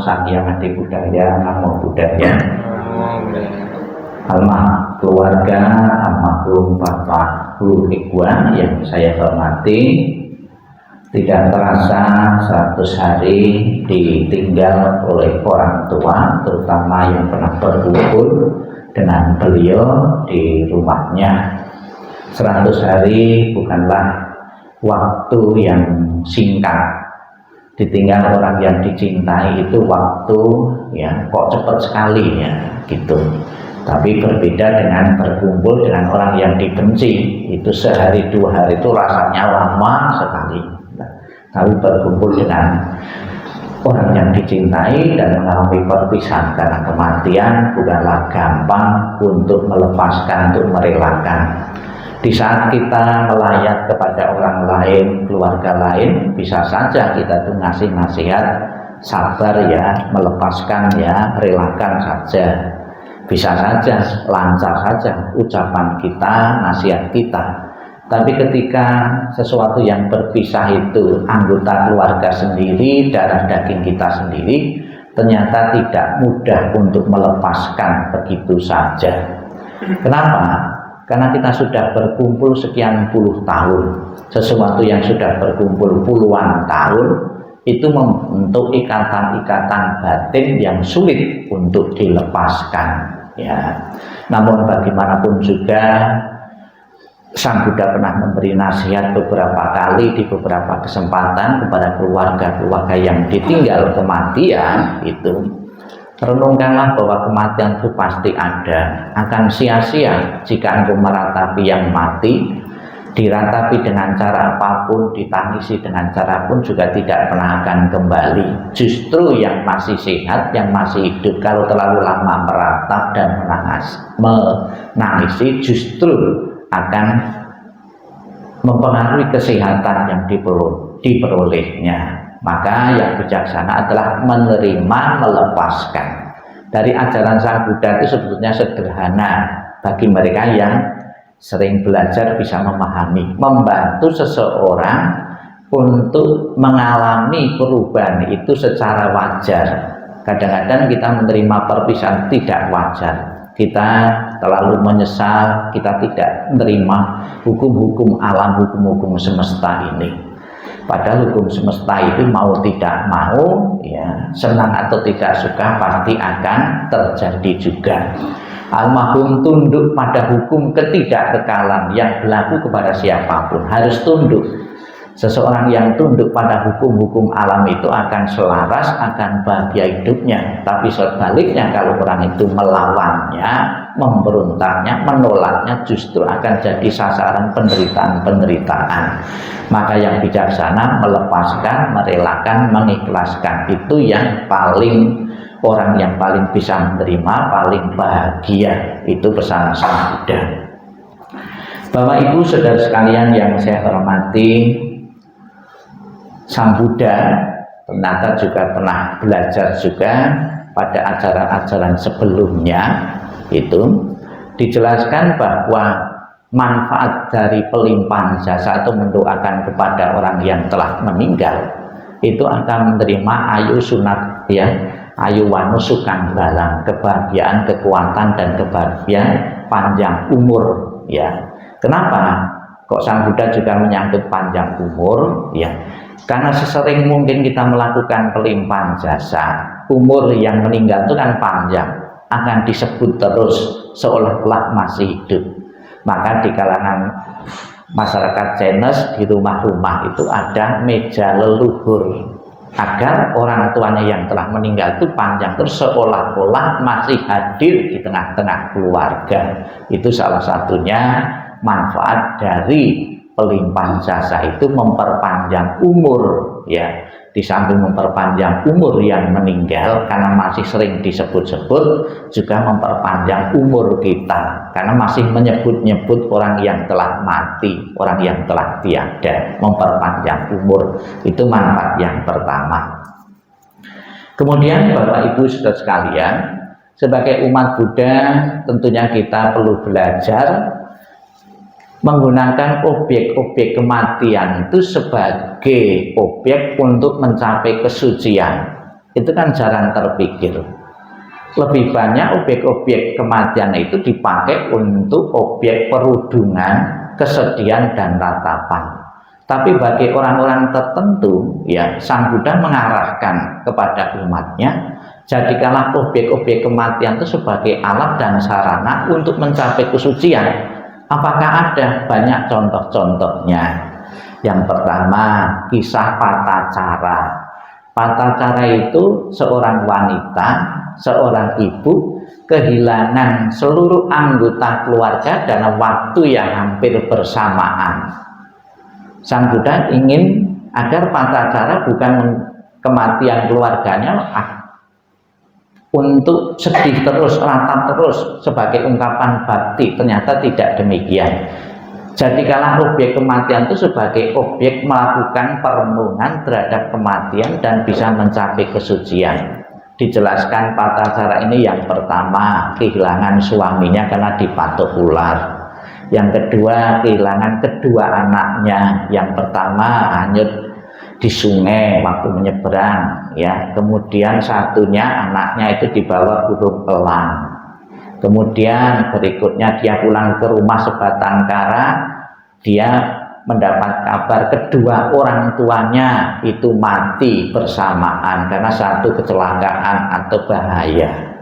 Sang Hyang Adi Budaya, Namo Buddhaya. Almarhum keluarga almarhum Bapak Guru Ikhwan yang saya hormati, tidak terasa 100 hari ditinggal oleh orang tua, terutama yang pernah berkumpul dengan beliau di rumahnya. 100 hari bukanlah waktu yang singkat. Ditinggal orang yang dicintai itu waktu ya kok cepat sekali ya gitu. Tapi berbeda dengan berkumpul dengan orang yang dibenci, itu sehari 2 hari itu rasanya lama sekali. Tapi berkumpul dengan orang yang dicintai dan mengalami perpisahan karena kematian bukanlah gampang untuk melepaskan, untuk merelakan. Di saat kita melayat kepada orang lain, keluarga lain, bisa saja kita tuh ngasih nasihat, sabar ya, melepaskan ya, relakan saja. Bisa saja, lancar saja ucapan kita, nasihat kita. Tapi ketika sesuatu yang berpisah itu anggota keluarga sendiri, darah daging kita sendiri, ternyata tidak mudah untuk melepaskan begitu saja. Kenapa? Karena kita sudah berkumpul sekian puluh tahun, sesuatu yang sudah berkumpul puluhan tahun itu membentuk ikatan-ikatan batin yang sulit untuk dilepaskan. Ya, namun bagaimanapun juga Sang Buddha pernah memberi nasihat beberapa kali di beberapa kesempatan kepada keluarga-keluarga yang ditinggal kematian itu. Renungkanlah bahwa kematian itu pasti ada, akan sia-sia jika engkau meratapi yang mati, diratapi dengan cara apapun, ditangisi dengan cara pun juga tidak pernah akan kembali. Justru yang masih sehat, yang masih hidup, kalau terlalu lama meratap dan menangisi, justru akan mempengaruhi kesehatan yang diperolehnya. Maka yang bijaksana adalah menerima, melepaskan. Dari ajaran Sang Buddha itu sebetulnya sederhana bagi mereka yang sering belajar bisa memahami, membantu seseorang untuk mengalami perubahan itu secara wajar. Kadang-kadang kita menerima perpisahan tidak wajar, kita terlalu menyesal, kita tidak menerima hukum-hukum alam, hukum-hukum semesta ini. Padahal hukum semesta itu mau tidak mau ya, senang atau tidak suka pasti akan terjadi juga. Almarhum tunduk pada hukum ketidakkekalan yang berlaku kepada siapapun, harus tunduk. Seseorang yang tunduk pada hukum-hukum alam itu akan selaras, akan bahagia hidupnya. Tapi sebaliknya kalau orang itu melawannya, memberontaknya, menolaknya, justru akan jadi sasaran penderitaan-penderitaan. Maka yang bijaksana melepaskan, merelakan, mengikhlaskan, itu yang paling, orang yang paling bisa menerima, paling bahagia. Itu pesan Sang Buddha. Bapak Ibu saudara sekalian yang saya hormati, Sang Buddha ternyata juga pernah belajar juga pada ajaran-ajaran sebelumnya. Itu dijelaskan bahwa manfaat dari pelimpahan jasa atau mendoakan kepada orang yang telah meninggal itu akan menerima ayu sunat ya, ayu wanu sukang balang, kebahagiaan, kekuatan dan kebahagiaan panjang umur ya. Kenapa kok Sang Buddha juga menyangkut panjang umur ya? Karena sesering mungkin kita melakukan pelimpahan jasa, umur yang meninggal itu kan panjang, akan disebut terus seolah-olah masih hidup. Maka di kalangan masyarakat Chinese di rumah-rumah itu ada meja leluhur agar orang tuanya yang telah meninggal itu panjang terus seolah-olah masih hadir di tengah-tengah keluarga. Itu salah satunya manfaat dari pelimpahan jasa itu, memperpanjang umur ya. Di samping memperpanjang umur yang meninggal karena masih sering disebut-sebut, juga memperpanjang umur kita karena masih menyebut-nyebut orang yang telah mati, orang yang telah tiada, memperpanjang umur. Itu manfaat yang pertama. Kemudian Bapak Ibu saudara sekalian, sebagai umat Buddha tentunya kita perlu belajar menggunakan objek-objek kematian itu sebagai objek untuk mencapai kesucian. itu kan jarang terpikir. Lebih banyak objek-objek kematian itu dipakai untuk objek perundungan, kesedihan dan ratapan. Tapi bagi orang-orang tertentu, ya, Sang Buddha mengarahkan kepada umatnya, jadikanlah objek-objek kematian itu sebagai alat dan sarana untuk mencapai kesucian. Apakah ada? Banyak contoh-contohnya. Yang pertama, kisah Patacara. Patacara itu seorang wanita, seorang ibu kehilangan seluruh anggota keluarga dalam waktu yang hampir bersamaan. Sang Buddha ingin agar Patacara bukan kematian keluarganya untuk sedih terus, ratap terus sebagai ungkapan bakti. Ternyata tidak demikian. Jadikanlah objek kematian itu sebagai objek melakukan perenungan terhadap kematian dan bisa mencapai kesucian. Dijelaskan Patacara ini yang pertama kehilangan suaminya karena dipatuk ular. Yang kedua kehilangan kedua anaknya. Yang pertama hanyut di sungai waktu menyeberang, ya. Kemudian satunya anaknya itu dibawa burung elang. Kemudian berikutnya dia pulang ke rumah sebatang kara, dia mendapat kabar kedua orang tuanya itu mati bersamaan karena satu kecelakaan atau bahaya.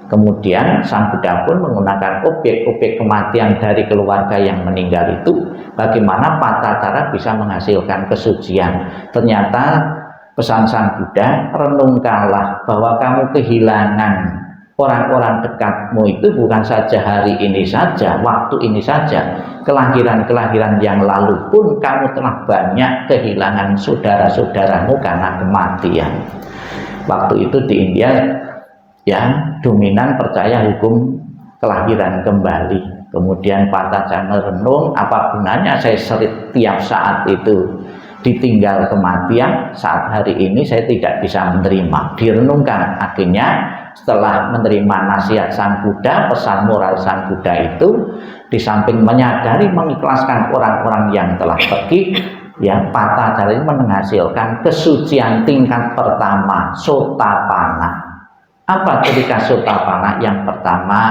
Kemudian Sang Buddha pun menggunakan objek-objek kematian dari keluarga yang meninggal itu, bagaimana Patacara bisa menghasilkan kesucian. Ternyata pesan Sang Buddha, renungkanlah bahwa kamu kehilangan orang-orang dekatmu itu bukan saja hari ini saja, waktu ini saja, kelahiran-kelahiran yang lalu pun kamu telah banyak kehilangan saudara-saudaramu karena kematian. Waktu itu di India yang dominan percaya hukum kelahiran kembali. Kemudian Patacara merenung, apa gunanya saya setiap saat itu ditinggal kematian, saat hari ini saya tidak bisa menerima. Direnungkan, akhirnya setelah menerima nasihat Sang Buddha, pesan moral Sang Buddha itu, di samping menyadari mengikhlaskan orang-orang yang telah pergi, ya, Patacara ini menghasilkan kesucian tingkat pertama, Sotapanna. Apa ketika Sotapanna? Yang pertama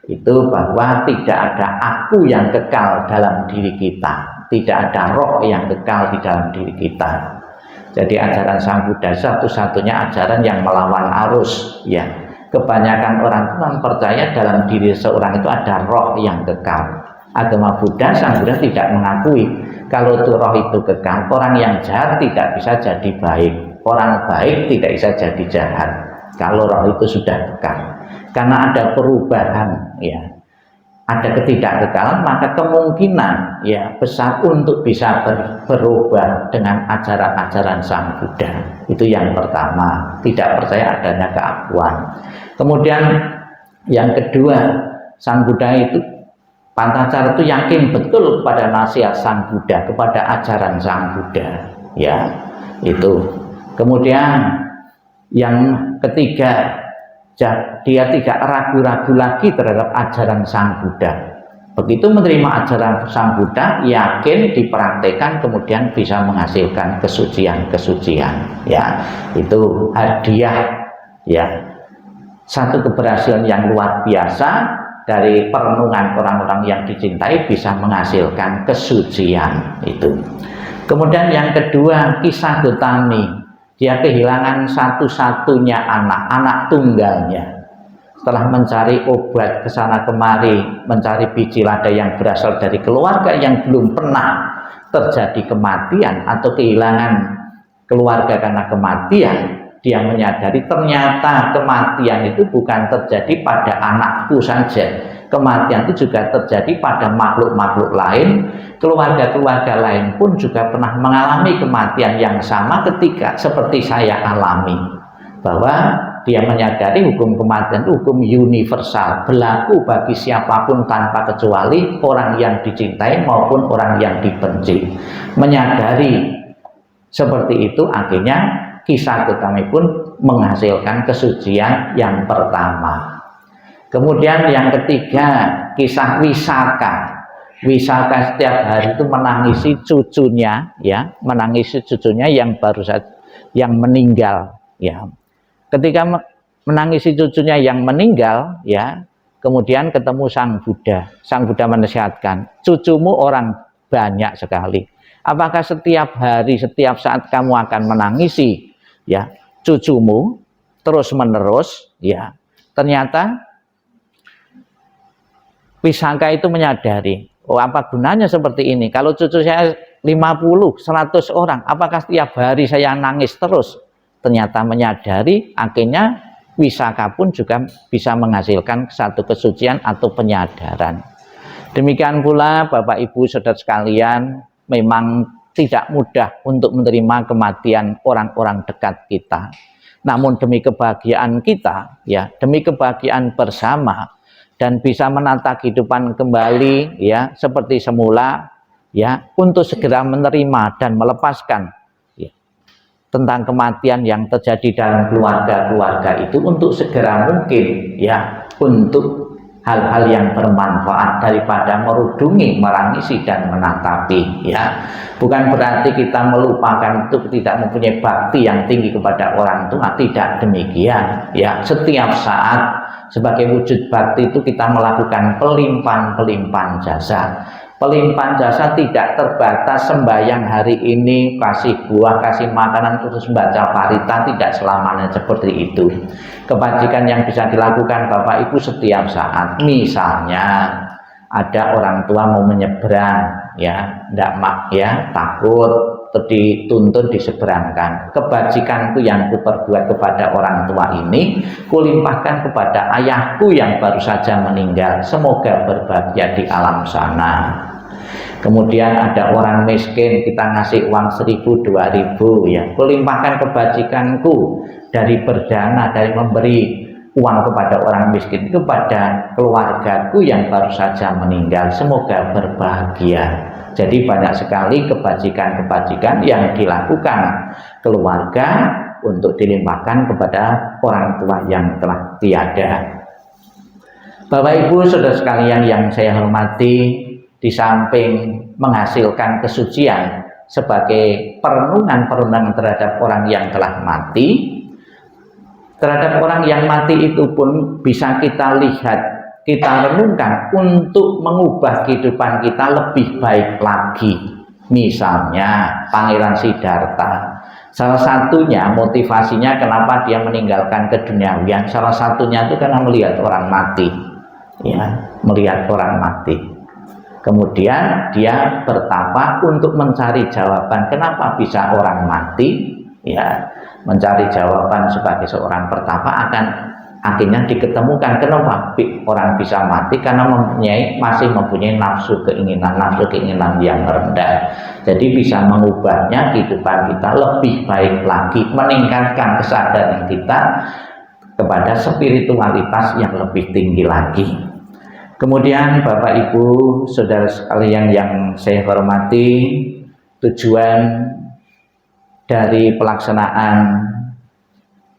itu bahwa tidak ada aku yang kekal dalam diri kita, tidak ada roh yang kekal di dalam diri kita. Jadi ajaran Sang Buddha satu-satunya ajaran yang melawan arus, ya. Kebanyakan orang itu percaya dalam diri seorang itu ada roh yang kekal. Agama Buddha, Sang Buddha tidak mengakui kalau itu roh itu kekal. Orang yang jahat tidak bisa jadi baik, orang baik tidak bisa jadi jahat kalau roh itu sudah kekal. Karena ada perubahan, ya, ada ketidakkekalan, maka kemungkinan, ya, besar untuk bisa berubah dengan ajaran-ajaran Sang Buddha. Itu yang pertama, tidak percaya adanya keakuan. Kemudian yang kedua, Sang Buddha itu, Patacara itu yakin betul pada nasihat Sang Buddha, kepada ajaran Sang Buddha, ya, itu. Kemudian yang ketiga, dia tidak ragu-ragu lagi terhadap ajaran Sang Buddha. Begitu menerima ajaran Sang Buddha, yakin dipraktekkan, kemudian bisa menghasilkan kesucian-kesucian, ya. Itu hadiah, ya, satu keberhasilan yang luar biasa dari perenungan orang-orang yang dicintai, bisa menghasilkan kesucian itu. Kemudian yang kedua, kisah Gotami. Dia kehilangan satu-satunya anak tunggalnya. Setelah mencari obat ke sana kemari, mencari biji lada yang berasal dari keluarga yang belum pernah terjadi kematian atau kehilangan keluarga karena kematian, dia menyadari ternyata kematian itu bukan terjadi pada anakku saja. Kematian itu juga terjadi pada makhluk-makhluk lain. Keluarga-keluarga lain pun juga pernah mengalami kematian yang sama ketika seperti saya alami. Bahwa dia menyadari hukum kematian itu hukum universal, berlaku bagi siapapun tanpa kecuali, orang yang dicintai maupun orang yang dibenci. Menyadari seperti itu, akhirnya kisah Gotami pun menghasilkan kesucian yang pertama. Kemudian yang ketiga, kisah Wisaka. Wisaka setiap hari itu menangisi cucunya, ya, menangisi cucunya yang baru saja yang meninggal Ya, ketika menangisi cucunya yang meninggal, ya, kemudian ketemu Sang Buddha menasihatkan, cucumu orang banyak sekali. Apakah setiap hari, setiap saat kamu akan menangisi, ya, cucumu terus menerus? Ya, ternyata Pisangka itu menyadari, oh apa gunanya seperti ini? Kalau cucu saya 50, 100 orang, apakah setiap hari saya nangis terus? Ternyata menyadari, akhirnya Wisaka pun juga bisa menghasilkan satu kesucian atau penyadaran. Demikian pula Bapak Ibu Saudara sekalian, memang tidak mudah untuk menerima kematian orang-orang dekat kita. Namun demi kebahagiaan kita, ya, demi kebahagiaan bersama, dan bisa menata kehidupan kembali, ya, seperti semula, ya, untuk segera menerima dan melepaskan, ya, tentang kematian yang terjadi dalam keluarga-keluarga itu, untuk segera mungkin, ya, untuk hal-hal yang bermanfaat daripada merudungi, merangisi dan menatapi, ya. Bukan berarti kita melupakan itu, tidak mempunyai bakti yang tinggi kepada orang tua, tidak demikian, ya. Setiap saat sebagai wujud bakti itu kita melakukan pelimpahan jasa. Pelimpahan jasa tidak terbatas sembahyang hari ini, kasih buah, kasih makanan, terus baca parita, tidak selamanya seperti itu. Kebajikan yang bisa dilakukan Bapak Ibu setiap saat, misalnya ada orang tua mau menyeberang, ya, takut dituntun diseberangkan. Kebajikanku yang kuperbuat kepada orang tua ini, kulimpahkan kepada ayahku yang baru saja meninggal, semoga berbahagia di alam sana. Kemudian ada orang miskin, kita ngasih uang 1.000, 2.000, ya, kulimpahkan kebajikanku dari berdana, dari memberi uang kepada orang miskin, kepada keluargaku yang baru saja meninggal, semoga berbahagia. Jadi banyak sekali kebajikan-kebajikan yang dilakukan keluarga untuk dilimpahkan kepada orang tua yang telah tiada. Bapak Ibu Saudara sekalian yang saya hormati, di samping menghasilkan kesucian sebagai perenungan-perenungan terhadap orang yang telah mati, terhadap orang yang mati itu pun bisa kita lihat, kita renungkan untuk mengubah kehidupan kita lebih baik lagi. Misalnya Pangeran Siddhartha, salah satunya motivasinya kenapa dia meninggalkan keduniawian, salah satunya itu karena melihat orang mati, ya, melihat orang mati. Kemudian dia bertapa untuk mencari jawaban kenapa bisa orang mati, ya, mencari jawaban sebagai seorang pertapa akan akhirnya diketemukan kenapa orang bisa mati, karena masih mempunyai nafsu keinginan yang rendah. Jadi bisa mengubahnya kehidupan kita lebih baik lagi, meningkatkan kesadaran kita kepada spiritualitas yang lebih tinggi lagi. Kemudian Bapak Ibu Saudara sekalian yang saya hormati, tujuan dari pelaksanaan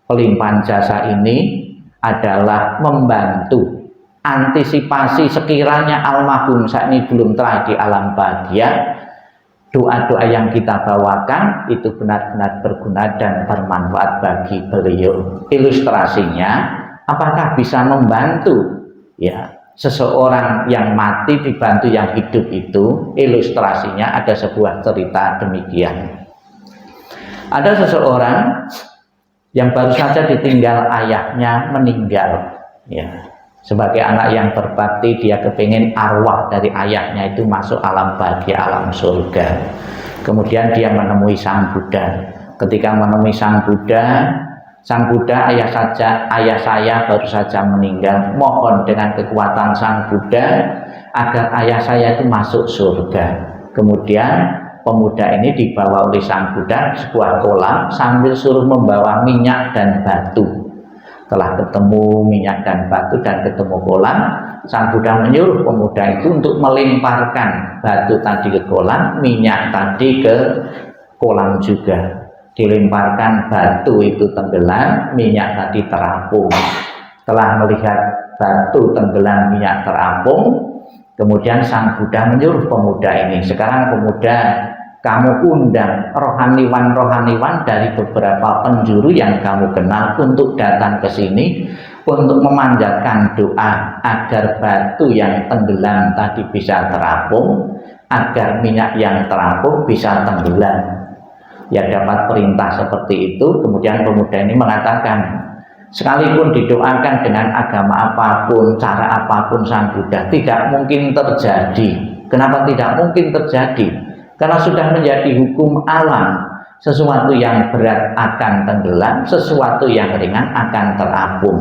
pelimpahan jasa ini adalah membantu antisipasi sekiranya almarhum saat ini belum telah di alam bahagia, doa-doa yang kita bawakan itu benar-benar berguna dan bermanfaat bagi beliau. Ilustrasinya, apakah bisa membantu, ya, seseorang yang mati dibantu yang hidup itu? Ilustrasinya ada sebuah cerita demikian. Ada seseorang yang baru saja ditinggal ayahnya meninggal, ya, sebagai anak yang berbakti, dia kepingin arwah dari ayahnya itu masuk alam bahagia, alam surga. Kemudian dia menemui Sang Buddha. Ketika menemui Sang Buddha, ayah saya baru saja meninggal, mohon dengan kekuatan Sang Buddha agar ayah saya itu masuk surga. Kemudian pemuda ini dibawa oleh Sang Buddha sebuah kolam sambil suruh membawa minyak dan batu. Telah ketemu minyak dan batu dan ketemu kolam, Sang Buddha menyuruh pemuda itu untuk melemparkan batu tadi ke kolam, minyak tadi ke kolam juga. Dilemparkan, batu itu tenggelam, minyak tadi terapung. Telah melihat batu tenggelam, minyak terapung, kemudian Sang Buddha menyuruh pemuda ini, sekarang pemuda, kamu undang rohaniwan-rohaniwan dari beberapa penjuru yang kamu kenal untuk datang ke sini untuk memanjatkan doa agar batu yang tenggelam tadi bisa terapung, agar minyak yang terapung bisa tenggelam. Ya, dapat perintah seperti itu. Kemudian pemuda ini mengatakan, sekalipun didoakan dengan agama apapun, cara apapun Sang Buddha, tidak mungkin terjadi. Kenapa tidak mungkin terjadi? Karena sudah menjadi hukum alam, sesuatu yang berat akan tenggelam, sesuatu yang ringan akan terapung.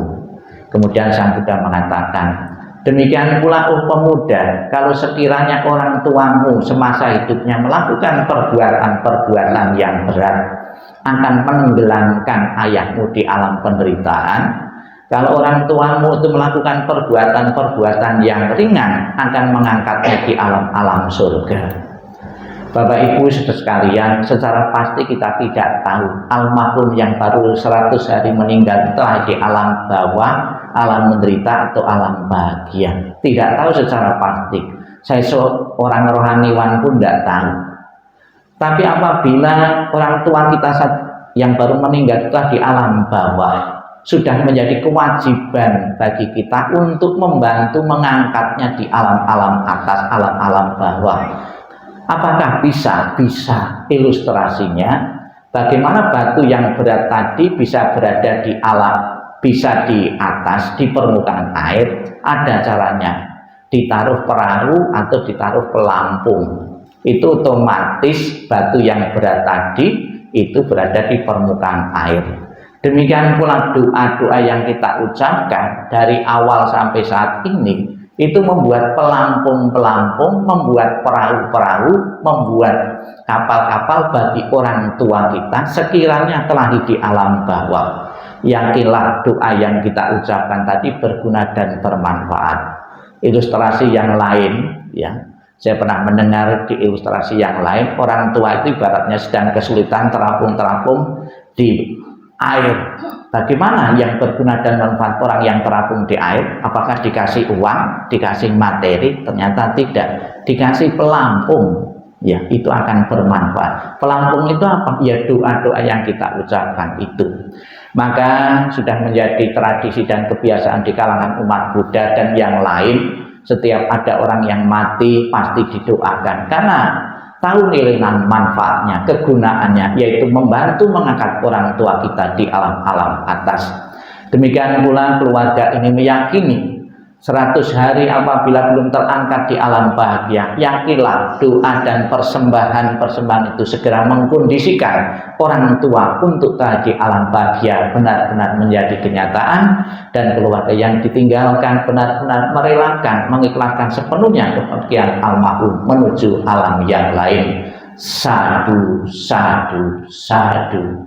Kemudian Sang Buddha mengatakan, demikian pula pemuda, kalau sekiranya orang tuamu semasa hidupnya melakukan perbuatan-perbuatan yang berat, akan menenggelamkan ayahmu di alam penderitaan. Kalau orang tuamu itu melakukan perbuatan-perbuatan yang ringan, akan mengangkatnya di alam-alam surga. Bapak Ibu saudara sekalian, secara pasti kita tidak tahu almarhum yang baru 100 hari meninggal telah di alam bawah, alam menderita atau alam bahagia. Tidak tahu secara pasti. Saya seorang rohaniwan pun tidak tahu. Tapi apabila orang tua kita yang baru meninggal telah di alam bawah, sudah menjadi kewajiban bagi kita untuk membantu mengangkatnya di alam-alam atas, alam-alam bawah. Apakah bisa? Bisa. Ilustrasinya, bagaimana batu yang berat tadi bisa berada di alam, bisa di atas, di permukaan air. Ada caranya, ditaruh perahu atau ditaruh pelampung. Itu otomatis batu yang berat tadi itu berada di permukaan air. Demikian pula doa-doa yang kita ucapkan dari awal sampai saat ini, itu membuat pelampung-pelampung, membuat perahu-perahu, membuat kapal-kapal bagi orang tua kita sekiranya telah di alam bawah. Yakinlah doa yang kita ucapkan tadi berguna dan bermanfaat. Ilustrasi yang lain, ya, saya pernah mendengar di ilustrasi yang lain, orang tua itu ibaratnya sedang kesulitan terapung-terapung di air. Bagaimana yang berguna dan manfaat orang yang terapung di air? Apakah dikasih uang, dikasih materi? Ternyata tidak. Dikasih pelampung, ya, itu akan bermanfaat. Pelampung itu apa? Ya, doa-doa yang kita ucapkan itu. Maka sudah menjadi tradisi dan kebiasaan di kalangan umat Buddha dan yang lain, setiap ada orang yang mati pasti didoakan, karena tahu nilai dan manfaatnya, kegunaannya, yaitu membantu mengangkat orang tua kita di alam-alam atas. Demikian pula keluarga ini meyakini 100 hari apabila belum terangkat di alam bahagia, yakinlah doa dan persembahan-persembahan itu segera mengkondisikan orang tua untuk di alam bahagia benar-benar menjadi kenyataan, dan keluarga yang ditinggalkan benar-benar merelakan, mengikhlaskan sepenuhnya kepergian almarhum menuju alam yang lain. Sadu, sadu, sadu.